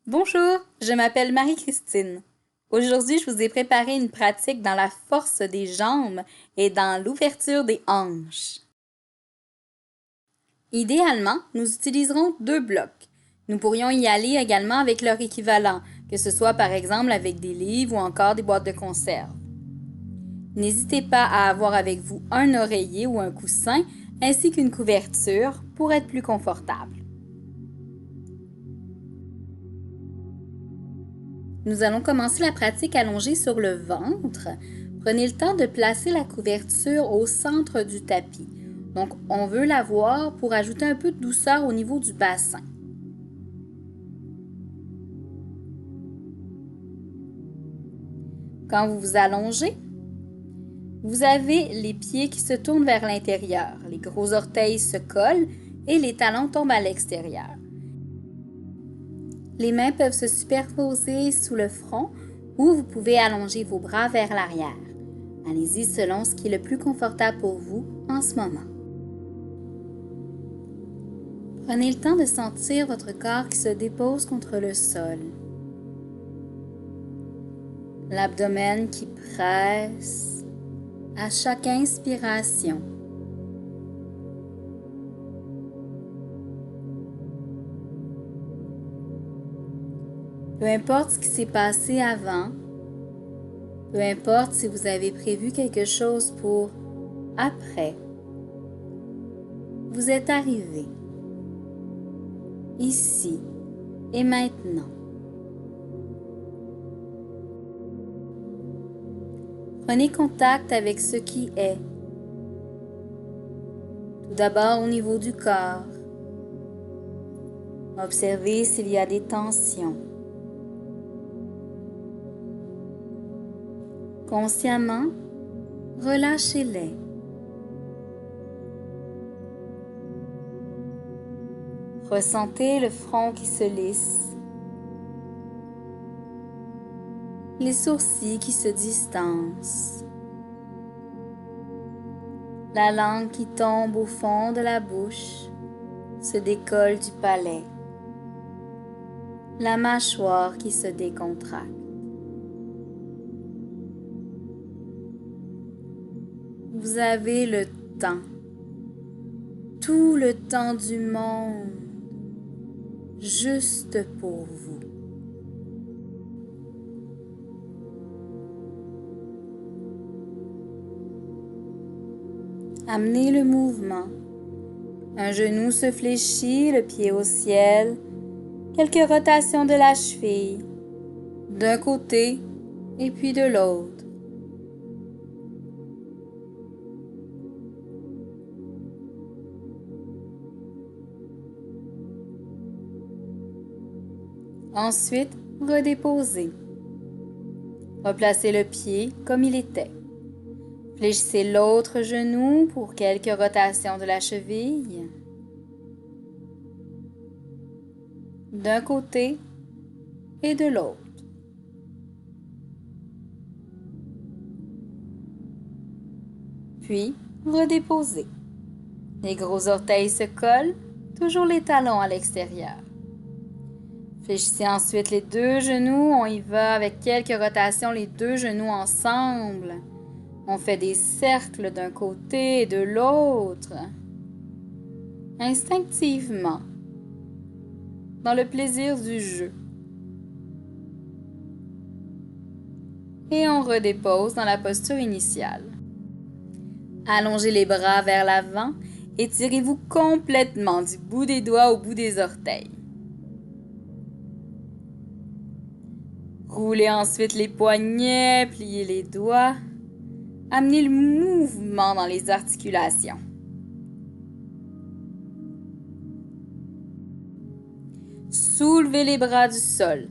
Bonjour, je m'appelle Marie-Christine. Aujourd'hui, je vous ai préparé une pratique dans la force des jambes et dans l'ouverture des hanches. Idéalement, nous utiliserons deux blocs. Nous pourrions y aller également avec leur équivalent, que ce soit par exemple avec des livres ou encore des boîtes de conserve. N'hésitez pas à avoir avec vous un oreiller ou un coussin ainsi qu'une couverture pour être plus confortable. Nous allons commencer la pratique allongée sur le ventre. Prenez le temps de placer la couverture au centre du tapis. Donc, on veut la voir pour ajouter un peu de douceur au niveau du bassin. Quand vous vous allongez, vous avez les pieds qui se tournent vers l'intérieur. Les gros orteils se collent et les talons tombent à l'extérieur. Les mains peuvent se superposer sous le front ou vous pouvez allonger vos bras vers l'arrière. Allez-y selon ce qui est le plus confortable pour vous en ce moment. Prenez le temps de sentir votre corps qui se dépose contre le sol. L'abdomen qui presse à chaque inspiration. Peu importe ce qui s'est passé avant, peu importe si vous avez prévu quelque chose pour après, vous êtes arrivé, ici et maintenant. Prenez contact avec ce qui est. Tout d'abord au niveau du corps. Observez s'il y a des tensions. Consciemment, relâchez-les. Ressentez le front qui se lisse, les sourcils qui se distancent, la langue qui tombe au fond de la bouche, se décolle du palais, la mâchoire qui se décontracte. Vous avez le temps, tout le temps du monde, juste pour vous. Amenez le mouvement. Un genou se fléchit, le pied au ciel. Quelques rotations de la cheville, d'un côté et puis de l'autre. Ensuite, redéposez. Replacez le pied comme il était. Fléchissez l'autre genou pour quelques rotations de la cheville. D'un côté et de l'autre. Puis, redéposez. Les gros orteils se collent, toujours les talons à l'extérieur. Fléchissez ensuite les deux genoux. On y va avec quelques rotations, les deux genoux ensemble. On fait des cercles d'un côté et de l'autre. Instinctivement, dans le plaisir du jeu. Et on redépose dans la posture initiale. Allongez les bras vers l'avant et tirez-vous complètement du bout des doigts au bout des orteils. Roulez ensuite les poignets, pliez les doigts. Amenez le mouvement dans les articulations. Soulevez les bras du sol.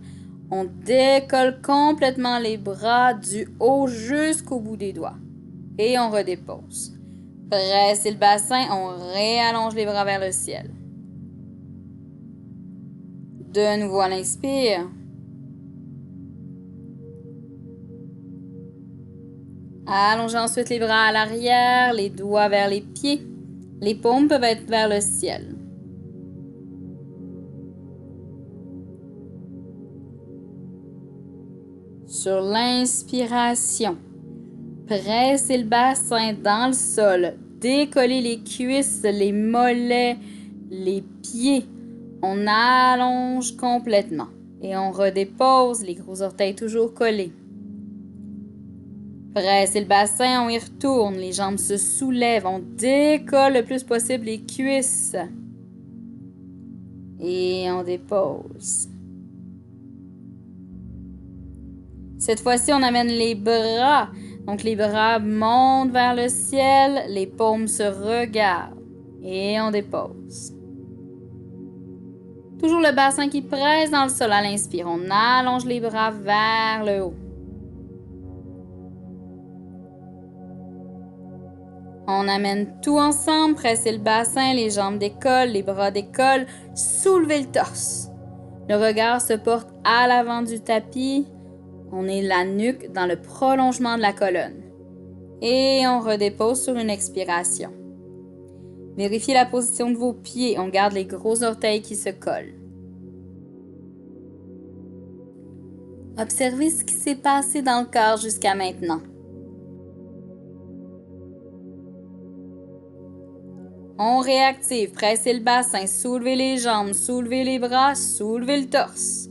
On décolle complètement les bras du haut jusqu'au bout des doigts. Et on redépose. Pressez le bassin, on réallonge les bras vers le ciel. De nouveau à l'inspire. Allongez ensuite les bras à l'arrière, les doigts vers les pieds. Les paumes peuvent être vers le ciel. Sur l'inspiration, pressez le bassin dans le sol. Décollez les cuisses, les mollets, les pieds. On allonge complètement. Et on redépose, les gros orteils toujours collés. Pressez le bassin, on y retourne. Les jambes se soulèvent. On décolle le plus possible les cuisses. Et on dépose. Cette fois-ci, on amène les bras. Donc, les bras montent vers le ciel. Les paumes se regardent. Et on dépose. Toujours le bassin qui presse dans le sol à l'inspire. On allonge les bras vers le haut. On amène tout ensemble, pressez le bassin, les jambes décollent, les bras décollent, soulevez le torse. Le regard se porte à l'avant du tapis. On est la nuque dans le prolongement de la colonne. Et on redépose sur une expiration. Vérifiez la position de vos pieds. On garde les gros orteils qui se collent. Observez ce qui s'est passé dans le corps jusqu'à maintenant. On réactive, pressez le bassin, soulevez les jambes, soulevez les bras, soulevez le torse.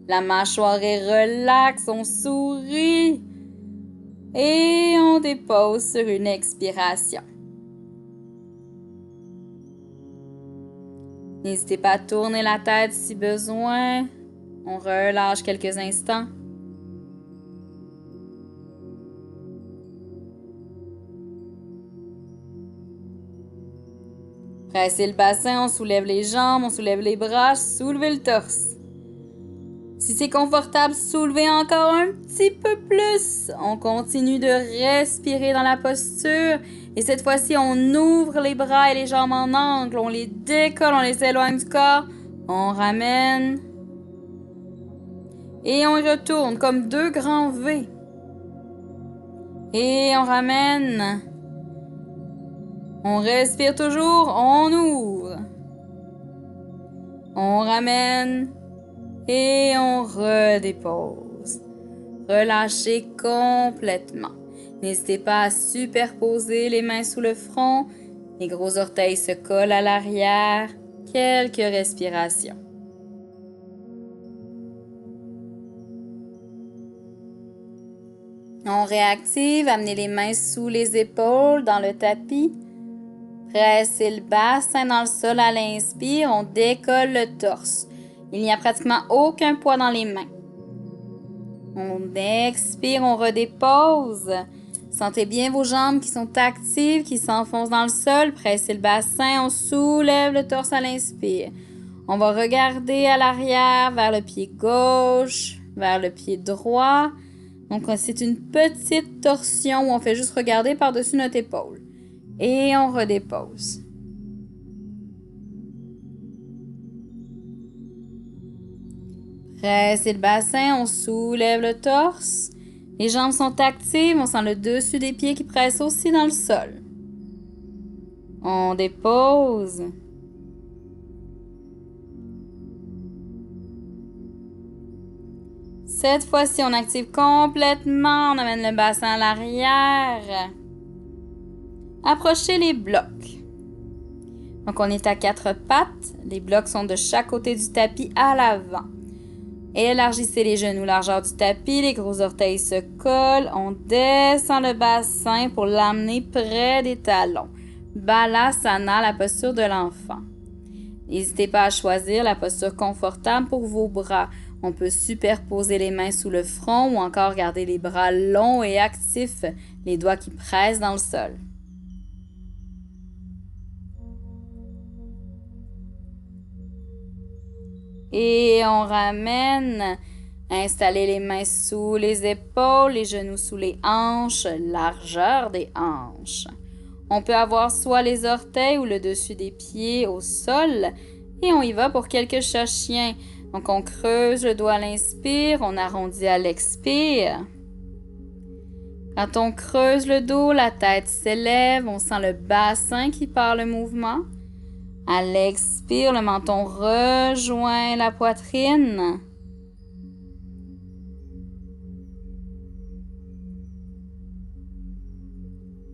La mâchoire est relaxe, on sourit et on dépose sur une expiration. N'hésitez pas à tourner la tête si besoin. On relâche quelques instants. Pressez le bassin, on soulève les jambes, on soulève les bras, soulevez le torse. Si c'est confortable, soulevez encore un petit peu plus. On continue de respirer dans la posture. Et cette fois-ci, on ouvre les bras et les jambes en angle. On les décolle, on les éloigne du corps. On ramène. Et on y retourne comme deux grands V. Et on ramène. On respire toujours, on ouvre. On ramène et on redépose. Relâchez complètement. N'hésitez pas à superposer les mains sous le front. Les gros orteils se collent à l'arrière. Quelques respirations. On réactive, amenez les mains sous les épaules dans le tapis. Pressez le bassin dans le sol à l'inspire, on décolle le torse. Il n'y a pratiquement aucun poids dans les mains. On expire, on redépose. Sentez bien vos jambes qui sont actives, qui s'enfoncent dans le sol. Pressez le bassin, on soulève le torse à l'inspire. On va regarder à l'arrière, vers le pied gauche, vers le pied droit. Donc, c'est une petite torsion où on fait juste regarder par-dessus notre épaule. Et on redépose. Pressez le bassin, on soulève le torse. Les jambes sont actives, on sent le dessus des pieds qui presse aussi dans le sol. On dépose. Cette fois-ci, on active complètement, on amène le bassin à l'arrière. Approchez les blocs. Donc, on est à 4 pattes. Les blocs sont de chaque côté du tapis à l'avant. Élargissez les genoux, largeur du tapis. Les gros orteils se collent. On descend le bassin pour l'amener près des talons. Balasana, la posture de l'enfant. N'hésitez pas à choisir la posture confortable pour vos bras. On peut superposer les mains sous le front ou encore garder les bras longs et actifs, les doigts qui pressent dans le sol. Et on ramène. Installez les mains sous les épaules, les genoux sous les hanches, largeur des hanches. On peut avoir soit les orteils ou le dessus des pieds au sol. Et on y va pour quelques chats-chiens. Donc, on creuse le dos à l'inspire, on arrondit à l'expire. Quand on creuse le dos, la tête s'élève, on sent le bassin qui part le mouvement. À l'expire, le menton rejoint la poitrine.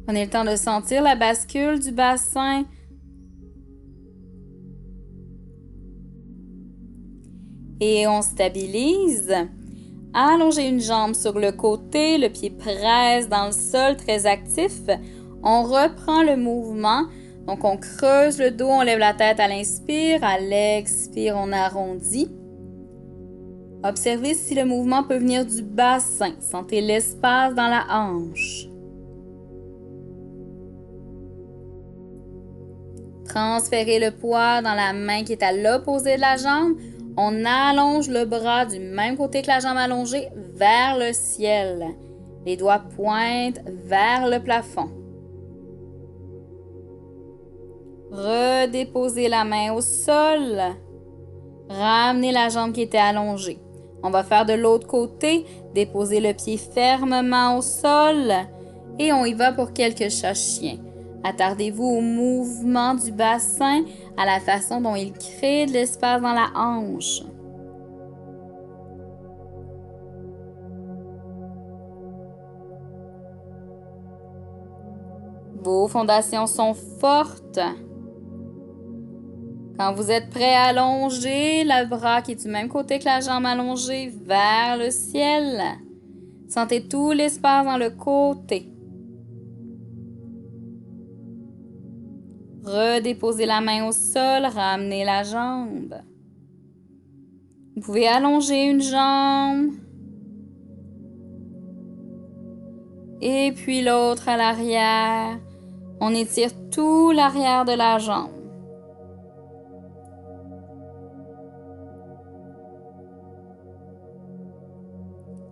Prenez le temps de sentir la bascule du bassin. Et on stabilise. Allongez une jambe sur le côté, le pied presse dans le sol, très actif. On reprend le mouvement. Donc, on creuse le dos, on lève la tête à l'inspire. À l'expire, on arrondit. Observez si le mouvement peut venir du bassin. Sentez l'espace dans la hanche. Transférez le poids dans la main qui est à l'opposé de la jambe. On allonge le bras du même côté que la jambe allongée vers le ciel. Les doigts pointent vers le plafond. Redéposez la main au sol. Ramenez la jambe qui était allongée. On va faire de l'autre côté. Déposez le pied fermement au sol. Et on y va pour quelques chats-chiens. Attardez-vous au mouvement du bassin, à la façon dont il crée de l'espace dans la hanche. Vos fondations sont fortes. Quand vous êtes prêt à allonger le bras qui est du même côté que la jambe allongée vers le ciel, sentez tout l'espace dans le côté. Redéposez la main au sol, ramenez la jambe. Vous pouvez allonger une jambe. Et puis l'autre à l'arrière. On étire tout l'arrière de la jambe.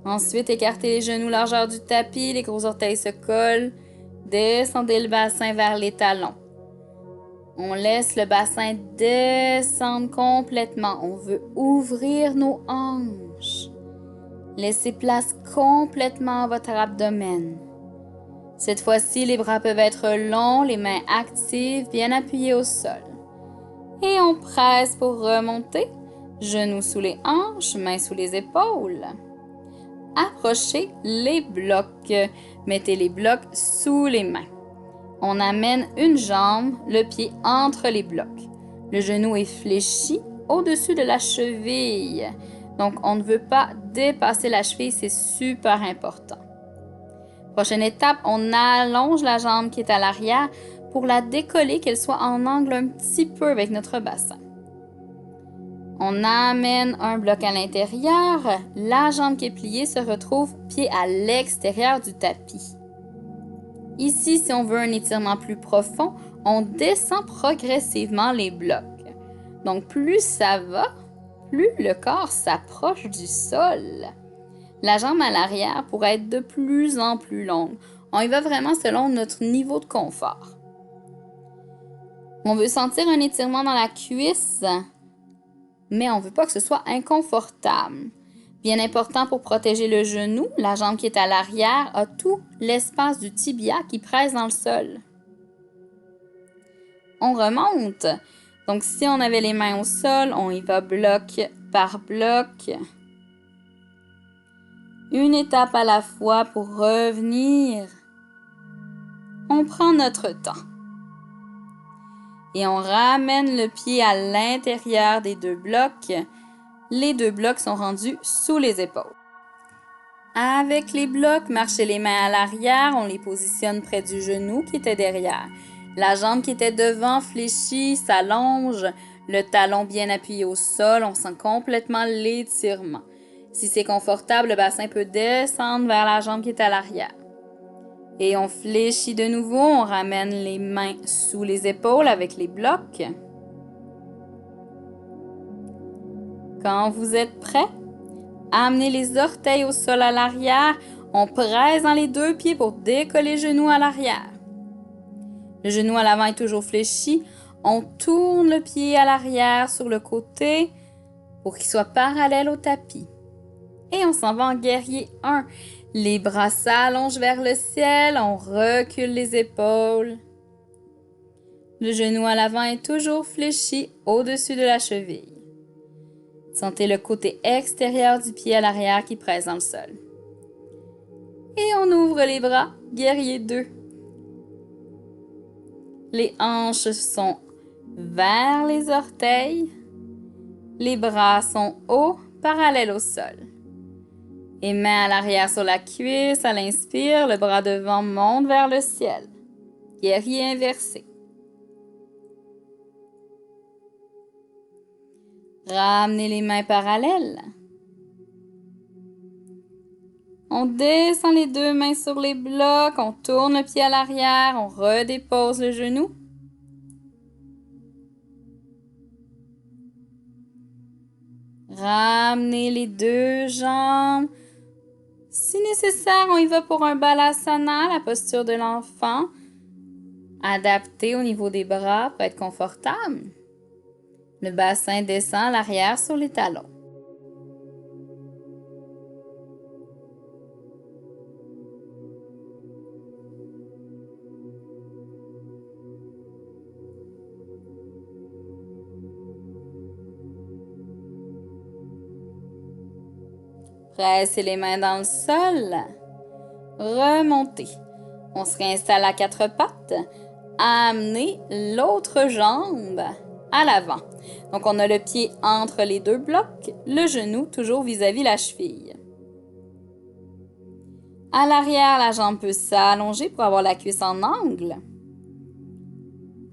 Ensuite, écartez les genoux largeur du tapis, les gros orteils se collent. Descendez le bassin vers les talons. On laisse le bassin descendre complètement. On veut ouvrir nos hanches. Laissez place complètement à votre abdomen. Cette fois-ci, les bras peuvent être longs, les mains actives, bien appuyées au sol. Et on presse pour remonter. Genoux sous les hanches, mains sous les épaules. Approchez les blocs. Mettez les blocs sous les mains. On amène une jambe, le pied entre les blocs. Le genou est fléchi au-dessus de la cheville. Donc, on ne veut pas dépasser la cheville, c'est super important. Prochaine étape, on allonge la jambe qui est à l'arrière pour la décoller, qu'elle soit en angle un petit peu avec notre bassin. On amène un bloc à l'intérieur. La jambe qui est pliée se retrouve pied à l'extérieur du tapis. Ici, si on veut un étirement plus profond, on descend progressivement les blocs. Donc, plus ça va, plus le corps s'approche du sol. La jambe à l'arrière pourrait être de plus en plus longue. On y va vraiment selon notre niveau de confort. On veut sentir un étirement dans la cuisse, mais on ne veut pas que ce soit inconfortable. Bien important pour protéger le genou, la jambe qui est à l'arrière a tout l'espace du tibia qui presse dans le sol. On remonte. Donc, si on avait les mains au sol, on y va bloc par bloc. Une étape à la fois pour revenir. On prend notre temps. Et on ramène le pied à l'intérieur des deux blocs. Les deux blocs sont rendus sous les épaules. Avec les blocs, marchez les mains à l'arrière, on les positionne près du genou qui était derrière. La jambe qui était devant fléchit, s'allonge, le talon bien appuyé au sol, on sent complètement l'étirement. Si c'est confortable, le bassin peut descendre vers la jambe qui est à l'arrière. Et on fléchit de nouveau, on ramène les mains sous les épaules avec les blocs. Quand vous êtes prêt, amenez les orteils au sol à l'arrière. On presse dans les deux pieds pour décoller le genou à l'arrière. Le genou à l'avant est toujours fléchi. On tourne le pied à l'arrière sur le côté pour qu'il soit parallèle au tapis. Et on s'en va en guerrier 1. Les bras s'allongent vers le ciel. On recule les épaules. Le genou à l'avant est toujours fléchi au-dessus de la cheville. Sentez le côté extérieur du pied à l'arrière qui presse dans le sol. Et on ouvre les bras, guerrier 2. Les hanches sont vers les orteils. Les bras sont hauts, parallèles au sol. Et main à l'arrière sur la cuisse, à l'inspire, le bras devant monte vers le ciel. Guerrier inversé. Ramenez les mains parallèles. On descend les deux mains sur les blocs, on tourne le pied à l'arrière, on redépose le genou. Ramenez les deux jambes. Si nécessaire, on y va pour un balasana, la posture de l'enfant, adapté au niveau des bras pour être confortable. Le bassin descend à l'arrière sur les talons. Pressez les mains dans le sol. Remontez. On se réinstalle à quatre pattes. Amenez l'autre jambe à l'avant. Donc, on a le pied entre les deux blocs, le genou toujours vis-à-vis la cheville. À l'arrière, la jambe peut s'allonger pour avoir la cuisse en angle.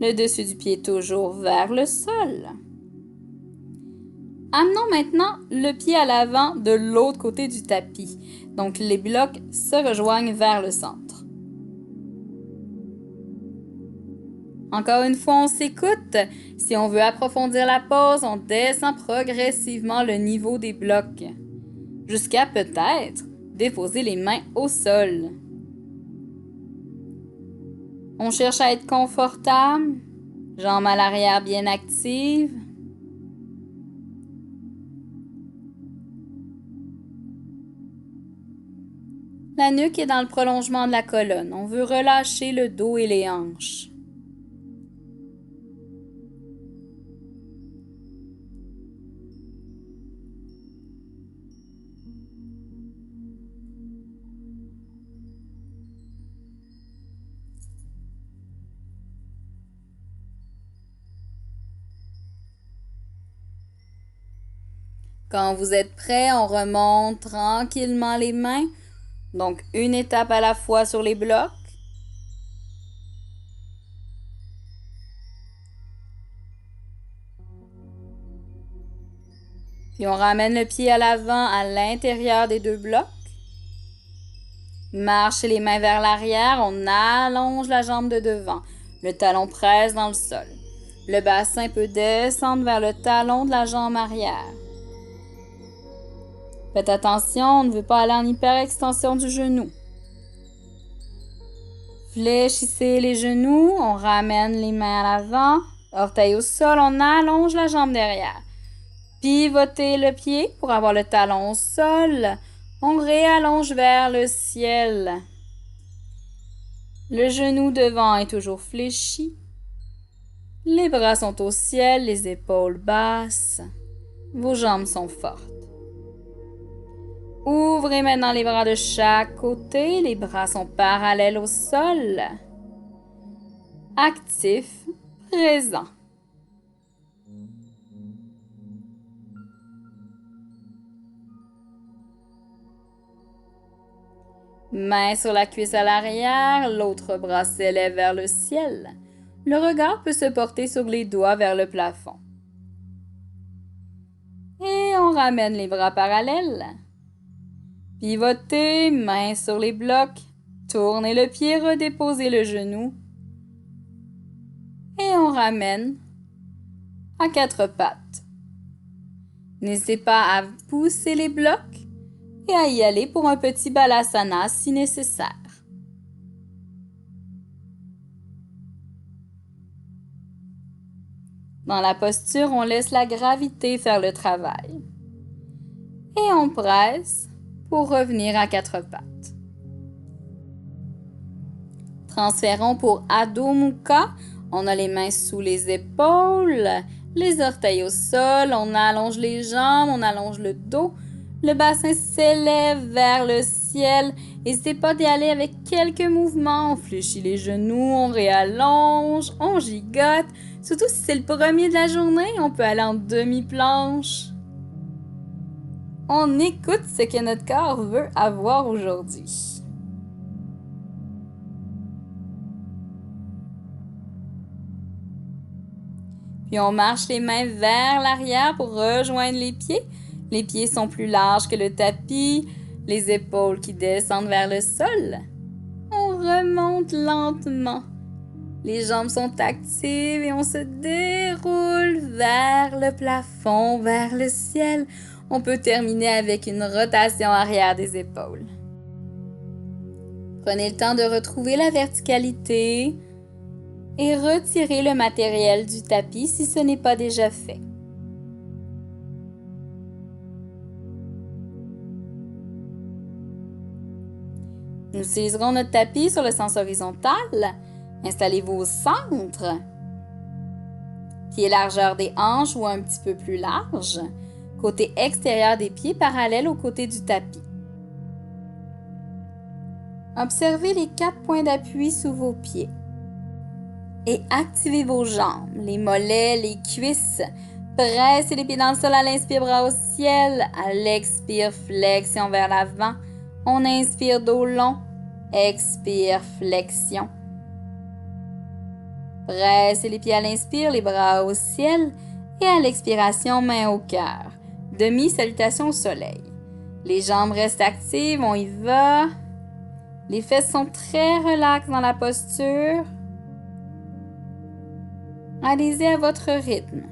Le dessus du pied toujours vers le sol. Amenons maintenant le pied à l'avant de l'autre côté du tapis. Donc, les blocs se rejoignent vers le centre. Encore une fois, on s'écoute. Si on veut approfondir la pose, on descend progressivement le niveau des blocs, jusqu'à peut-être déposer les mains au sol. On cherche à être confortable, jambes à l'arrière bien actives. La nuque est dans le prolongement de la colonne. On veut relâcher le dos et les hanches. Quand vous êtes prêt, on remonte tranquillement les mains. Donc, une étape à la fois sur les blocs. Puis on ramène le pied à l'avant à l'intérieur des deux blocs. Marchez les mains vers l'arrière, on allonge la jambe de devant. Le talon presse dans le sol. Le bassin peut descendre vers le talon de la jambe arrière. Faites attention, on ne veut pas aller en hyperextension du genou. Fléchissez les genoux, on ramène les mains à l'avant, orteil au sol, on allonge la jambe derrière. Pivotez le pied pour avoir le talon au sol, on réallonge vers le ciel. Le genou devant est toujours fléchi. Les bras sont au ciel, les épaules basses. Vos jambes sont fortes. Ouvrez maintenant les bras de chaque côté. Les bras sont parallèles au sol. Actif, présent. Main sur la cuisse à l'arrière, l'autre bras s'élève vers le ciel. Le regard peut se porter sur les doigts vers le plafond. Et on ramène les bras parallèles. Pivotez, main sur les blocs, tournez le pied, redéposez le genou. Et on ramène à quatre pattes. N'hésitez pas à pousser les blocs et à y aller pour un petit balasana si nécessaire. Dans la posture, on laisse la gravité faire le travail. Et on presse pour revenir à quatre pattes. Transférons pour Adho Mukha. On a les mains sous les épaules, les orteils au sol, on allonge les jambes, on allonge le dos. Le bassin s'élève vers le ciel N'hésitez pas d'y aller avec quelques mouvements. On fléchit les genoux, on réallonge, on gigote. Surtout si c'est le premier de la journée, on peut aller en demi-planche. On écoute ce que notre corps veut avoir aujourd'hui. Puis on marche les mains vers l'arrière pour rejoindre les pieds. Les pieds sont plus larges que le tapis, les épaules qui descendent vers le sol. On remonte lentement. Les jambes sont actives et on se déroule vers le plafond, vers le ciel. On peut terminer avec une rotation arrière des épaules. Prenez le temps de retrouver la verticalité et retirez le matériel du tapis si ce n'est pas déjà fait. Nous utiliserons notre tapis sur le sens horizontal. Installez-vous au centre. Pieds largeur des hanches ou un petit peu plus large. Côté extérieur des pieds parallèle au côté du tapis. Observez les 4 points d'appui sous vos pieds. Et activez vos jambes, les mollets, les cuisses. Pressez les pieds dans le sol à l'inspire, bras au ciel. À l'expire, flexion vers l'avant. On inspire dos long. Expire, flexion. Pressez les pieds à l'inspire, les bras au ciel. Et à l'expiration, main au cœur. Demi-salutation au soleil. Les jambes restent actives, on y va. Les fesses sont très relaxes dans la posture. Allez-y à votre rythme.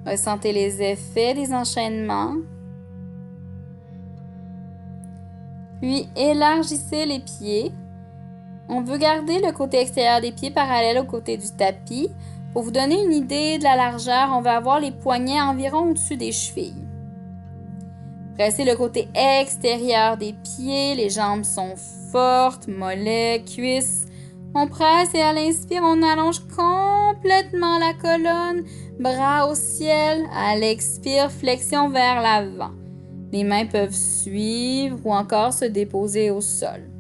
Ressentez les effets des enchaînements. Puis élargissez les pieds. On veut garder le côté extérieur des pieds parallèle au côté du tapis. Pour vous donner une idée de la largeur, on va avoir les poignets environ au-dessus des chevilles. Pressez le côté extérieur des pieds. Les jambes sont fortes, mollets, cuisses. On presse et à l'inspire, on allonge complètement la colonne. Bras au ciel. À l'expire, flexion vers l'avant. Les mains peuvent suivre ou encore se déposer au sol.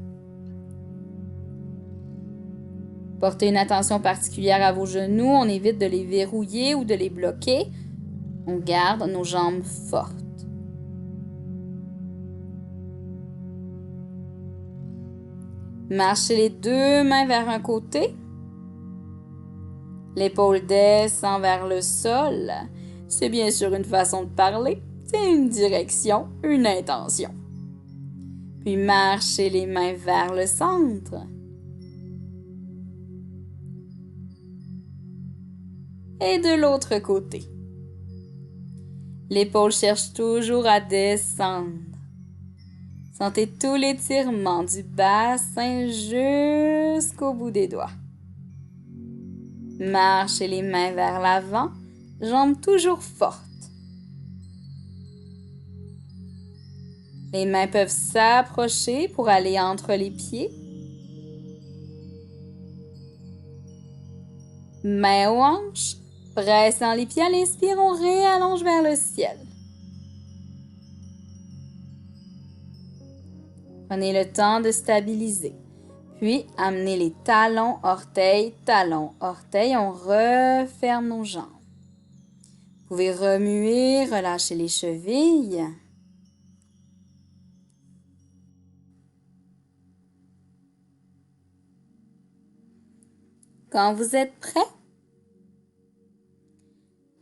Portez une attention particulière à vos genoux. On évite de les verrouiller ou de les bloquer. On garde nos jambes fortes. Marchez les 2 mains vers un côté. L'épaule descend vers le sol. C'est bien sûr une façon de parler. C'est une direction, une intention. Puis marchez les mains vers le centre. Et de l'autre côté. L'épaule cherche toujours à descendre. Sentez tout l'étirement du bassin jusqu'au bout des doigts. Marchez les mains vers l'avant, jambes toujours fortes. Les mains peuvent s'approcher pour aller entre les pieds. Mains aux hanches, pressant les pieds à l'inspire, on réallonge vers le ciel. Prenez le temps de stabiliser. Puis, amenez les talons, orteils, on referme nos jambes. Vous pouvez remuer, relâcher les chevilles. Quand vous êtes prêt,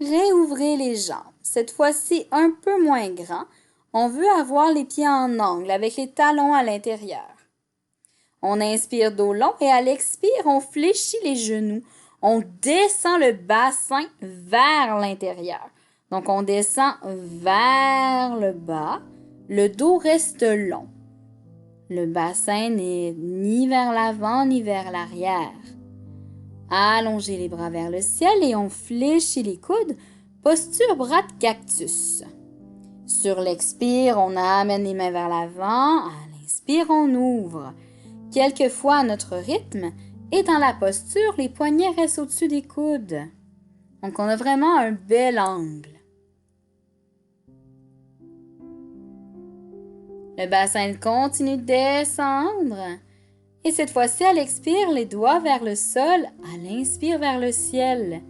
réouvrez les jambes. Cette fois-ci, un peu moins grand. On veut avoir les pieds en angle avec les talons à l'intérieur. On inspire dos long et à l'expire, on fléchit les genoux. On descend le bassin vers l'intérieur. Donc, on descend vers le bas. Le dos reste long. Le bassin n'est ni vers l'avant ni vers l'arrière. Allongez les bras vers le ciel et on fléchit les coudes. Posture bras de cactus. Sur l'expire, on amène les mains vers l'avant. À l'inspire, on ouvre. Quelquefois à notre rythme. Et dans la posture, les poignets restent au-dessus des coudes. Donc, on a vraiment un bel angle. Le bassin continue de descendre. Et cette fois-ci, à l'expire, les doigts vers le sol. À l'inspire, vers le ciel.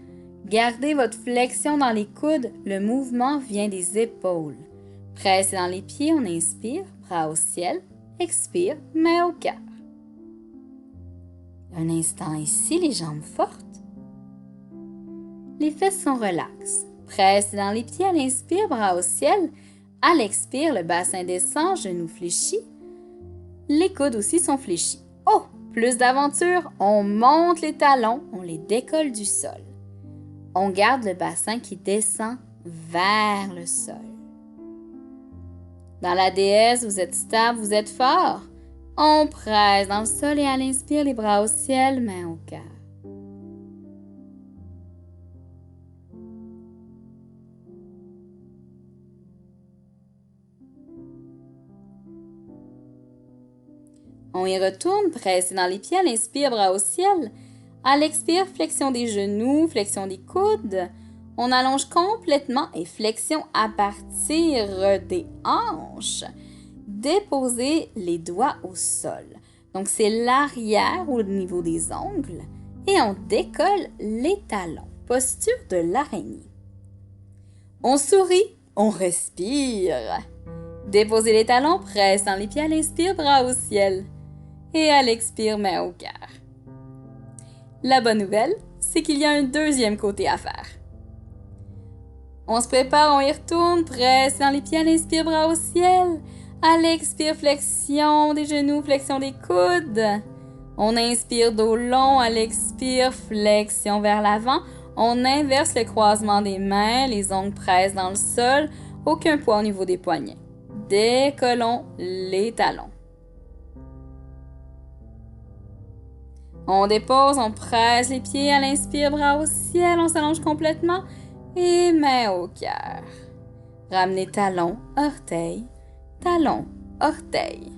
Gardez votre flexion dans les coudes. Le mouvement vient des épaules. Pressez dans les pieds, on inspire, bras au ciel. Expire, main au cœur. Un instant ici, les jambes fortes. Les fesses sont relaxes. Pressez dans les pieds à l'inspire, bras au ciel. À l'expire, le bassin descend, genoux fléchis. Les coudes aussi sont fléchis. Oh, plus d'aventure, on monte les talons, on les décolle du sol. On garde le bassin qui descend vers le sol. Dans la déesse, vous êtes stable, vous êtes fort. On presse dans le sol et à l'inspire, les bras au ciel, main au cœur. On y retourne, pressez dans les pieds, à l'inspire, bras au ciel. À l'expire, flexion des genoux, flexion des coudes. On allonge complètement et flexion à partir des hanches. Déposez les doigts au sol. Donc, c'est l'arrière au niveau des ongles. Et on décolle les talons. Posture de l'araignée. On sourit, on respire. Déposez les talons, presse dans les pieds, à l'inspire, bras au ciel. Et à l'expire, main au cœur. La bonne nouvelle, c'est qu'il y a un deuxième côté à faire. On se prépare, on y retourne, presse dans les pieds, à l'inspire, bras au ciel. À l'expire, flexion des genoux, flexion des coudes. On inspire dos long, à l'expire, flexion vers l'avant. On inverse le croisement des mains, les ongles pressent dans le sol, aucun poids au niveau des poignets. Décollons les talons. On dépose, on presse les pieds, à l'inspire, bras au ciel, on s'allonge complètement et main au cœur. Ramenez talons, orteils, talons, orteils.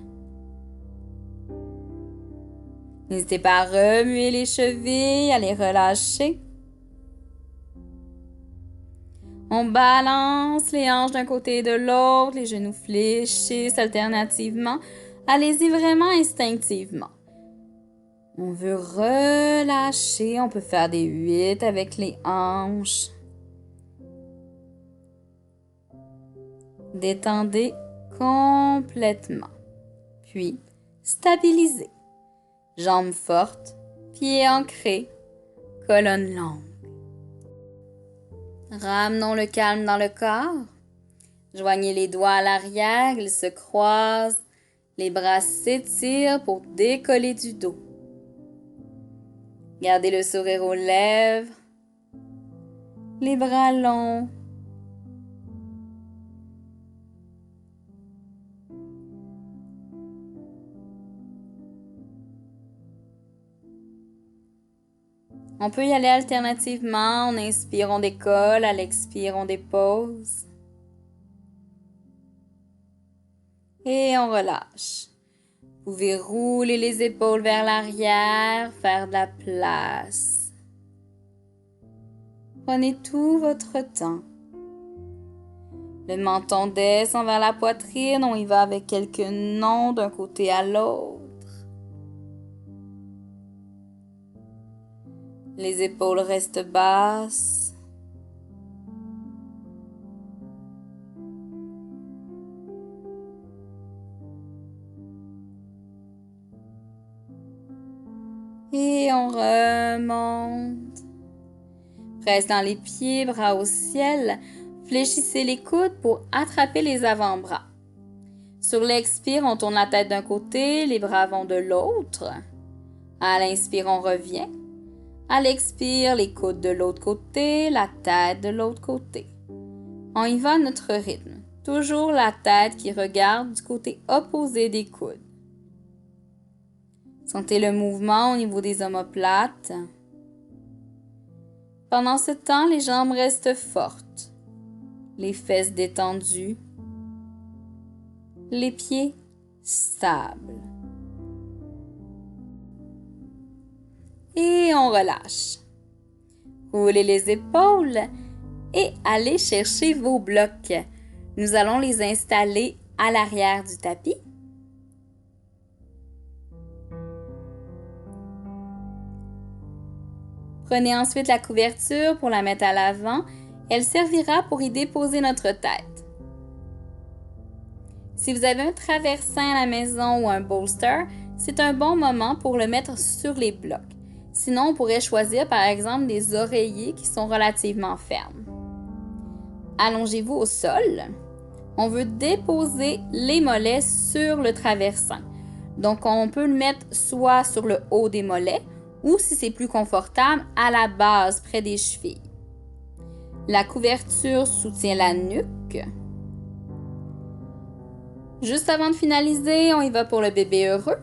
N'hésitez pas à remuer les chevilles, à les relâcher. On balance les hanches d'un côté et de l'autre, les genoux fléchissent alternativement. Allez-y vraiment instinctivement. On veut relâcher, on peut faire des 8 avec les hanches. Détendez complètement. Puis, stabilisez. Jambes fortes, pieds ancrés, colonne longue. Ramenons le calme dans le corps. Joignez les doigts à l'arrière, ils se croisent. Les bras s'étirent pour décoller du dos. Gardez le sourire aux lèvres. Les bras longs. On peut y aller alternativement. On inspire, on décolle. À l'expire, on dépose. Et on relâche. Vous pouvez rouler les épaules vers l'arrière, faire de la place. Prenez tout votre temps. Le menton descend vers la poitrine. On y va avec quelques noms d'un côté à l'autre. Les épaules restent basses. Et on remonte. Presse dans les pieds, bras au ciel. Fléchissez les coudes pour attraper les avant-bras. Sur l'expire, on tourne la tête d'un côté, les bras vont de l'autre. À l'inspire, on revient. À l'expire, les coudes de l'autre côté, la tête de l'autre côté. On y va à notre rythme. Toujours la tête qui regarde du côté opposé des coudes. Sentez le mouvement au niveau des omoplates. Pendant ce temps, les jambes restent fortes, les fesses détendues, les pieds stables. Et on relâche. Roulez les épaules et allez chercher vos blocs. Nous allons les installer à l'arrière du tapis. Prenez ensuite la couverture pour la mettre à l'avant. Elle servira pour y déposer notre tête. Si vous avez un traversin à la maison ou un bolster, c'est un bon moment pour le mettre sur les blocs. Sinon, on pourrait choisir par exemple des oreillers qui sont relativement fermes. Allongez-vous au sol. On veut déposer les mollets sur le traversin. Donc, on peut le mettre soit sur le haut des mollets ou, si c'est plus confortable, à la base, près des chevilles. La couverture soutient la nuque. Juste avant de finaliser, on y va pour le bébé heureux.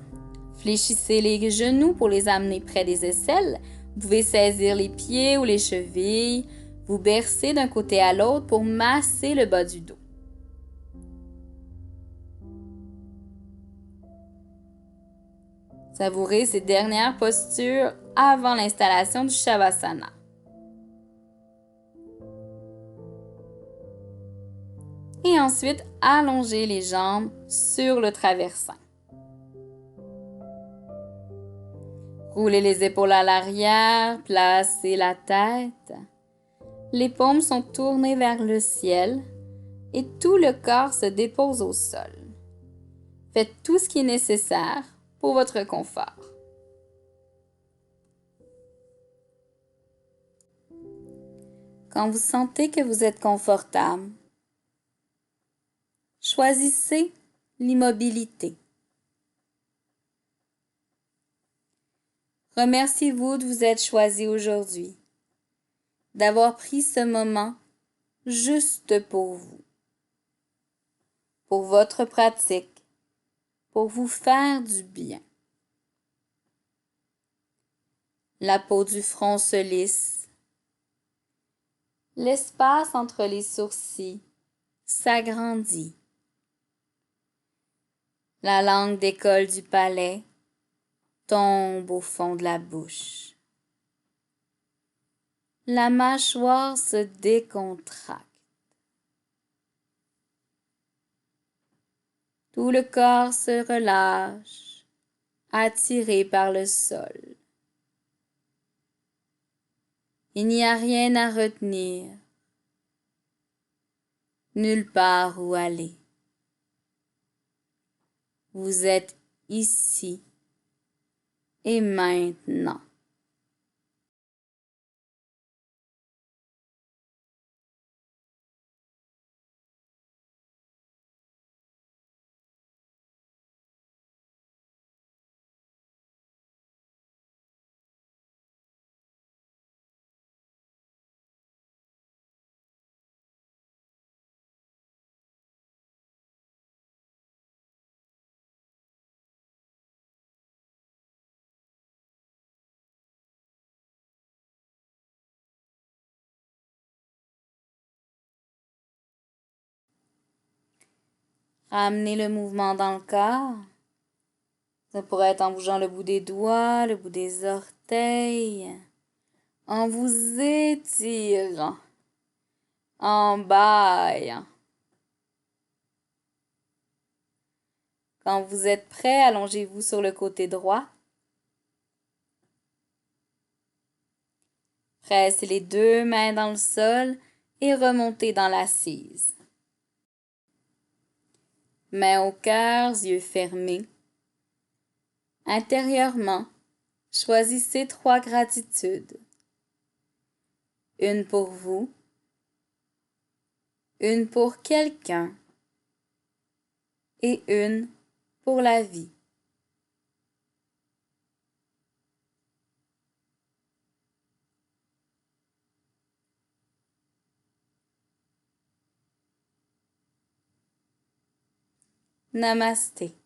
Fléchissez les genoux pour les amener près des aisselles. Vous pouvez saisir les pieds ou les chevilles. Vous bercez d'un côté à l'autre pour masser le bas du dos. Savourez ces dernières postures avant l'installation du Shavasana. Et ensuite, allongez les jambes sur le traversin. Roulez les épaules à l'arrière, placez la tête. Les paumes sont tournées vers le ciel et tout le corps se dépose au sol. Faites tout ce qui est nécessaire pour votre confort. Quand vous sentez que vous êtes confortable, choisissez l'immobilité. Remerciez-vous de vous être choisi aujourd'hui, d'avoir pris ce moment juste pour vous, pour votre pratique, pour vous faire du bien. La peau du front se lisse. L'espace entre les sourcils s'agrandit. La langue décolle du palais, tombe au fond de la bouche. La mâchoire se décontracte. Tout le corps se relâche, attiré par le sol. Il n'y a rien à retenir, nulle part où aller. Vous êtes ici et maintenant. Ramenez le mouvement dans le corps. Ça pourrait être en bougeant le bout des doigts, le bout des orteils, en vous étirant, en baillant. Quand vous êtes prêt, allongez-vous sur le côté droit. Pressez les deux mains dans le sol et remontez dans l'assise. Mains au cœur, yeux fermés. Intérieurement, choisissez 3 gratitudes. Une pour vous, une pour quelqu'un et une pour la vie. Namasté.